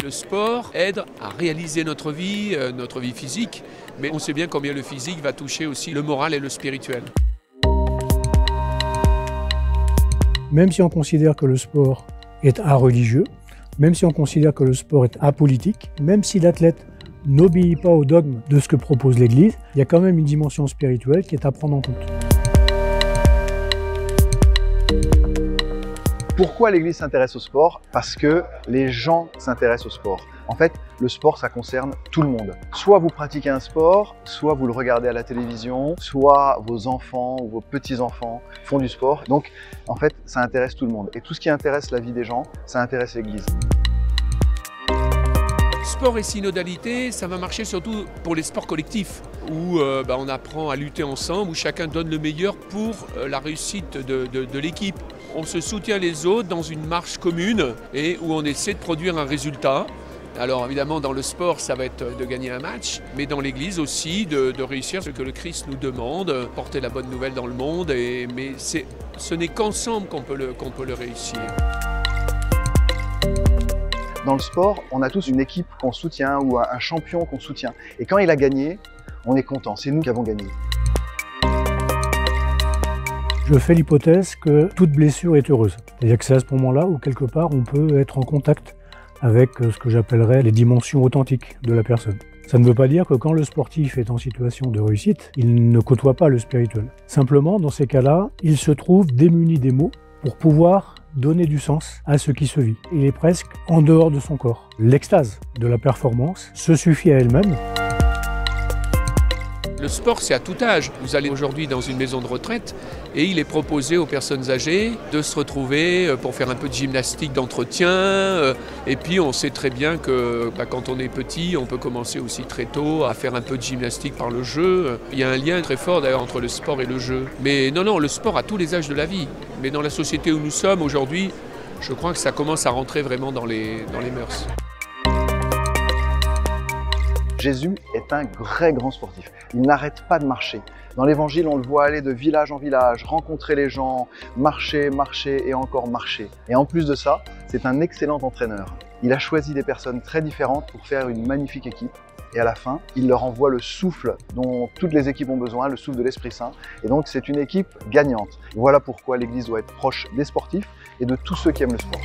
Le sport aide à réaliser notre vie physique, mais on sait bien combien le physique va toucher aussi le moral et le spirituel. Même si on considère que le sport est religieux, même si on considère que le sport est apolitique, même si l'athlète n'obéit pas au dogme de ce que propose l'Église, il y a quand même une dimension spirituelle qui est à prendre en compte. Pourquoi l'Église s'intéresse au sport? Parce que les gens s'intéressent au sport. En fait, le sport, ça concerne tout le monde. Soit vous pratiquez un sport, soit vous le regardez à la télévision, soit vos enfants ou vos petits-enfants font du sport. Donc, en fait, ça intéresse tout le monde. Et tout ce qui intéresse la vie des gens, ça intéresse l'Église. Sport et synodalité, ça va marcher surtout pour les sports collectifs, où on apprend à lutter ensemble, où chacun donne le meilleur pour la réussite de l'équipe. On se soutient les autres dans une marche commune et où on essaie de produire un résultat. Alors évidemment dans le sport ça va être de gagner un match, mais dans l'église aussi de réussir ce que le Christ nous demande, porter la bonne nouvelle dans le monde, mais ce n'est qu'ensemble qu'on peut le réussir. Dans le sport, on a tous une équipe qu'on soutient ou un champion qu'on soutient. Et quand il a gagné, on est content, c'est nous qui avons gagné. Je fais l'hypothèse que toute blessure est heureuse. C'est-à-dire que c'est à ce moment-là où quelque part on peut être en contact avec ce que j'appellerais les dimensions authentiques de la personne. Ça ne veut pas dire que quand le sportif est en situation de réussite, il ne côtoie pas le spirituel. Simplement, dans ces cas-là, il se trouve démuni des mots pour pouvoir donner du sens à ce qui se vit. Il est presque en dehors de son corps. L'extase de la performance se suffit à elle-même. Le sport, c'est à tout âge. Vous allez aujourd'hui dans une maison de retraite et il est proposé aux personnes âgées de se retrouver pour faire un peu de gymnastique d'entretien. Et puis on sait très bien que quand on est petit, on peut commencer aussi très tôt à faire un peu de gymnastique par le jeu. Il y a un lien très fort d'ailleurs entre le sport et le jeu. Mais non, le sport à tous les âges de la vie. Mais dans la société où nous sommes aujourd'hui, je crois que ça commence à rentrer vraiment dans les mœurs. Jésus est un très grand sportif. Il n'arrête pas de marcher. Dans l'Évangile, on le voit aller de village en village, rencontrer les gens, marcher, marcher et encore marcher. Et en plus de ça, c'est un excellent entraîneur. Il a choisi des personnes très différentes pour faire une magnifique équipe. Et à la fin, il leur envoie le souffle dont toutes les équipes ont besoin, le souffle de l'Esprit Saint. Et donc, c'est une équipe gagnante. Voilà pourquoi l'Église doit être proche des sportifs et de tous ceux qui aiment le sport.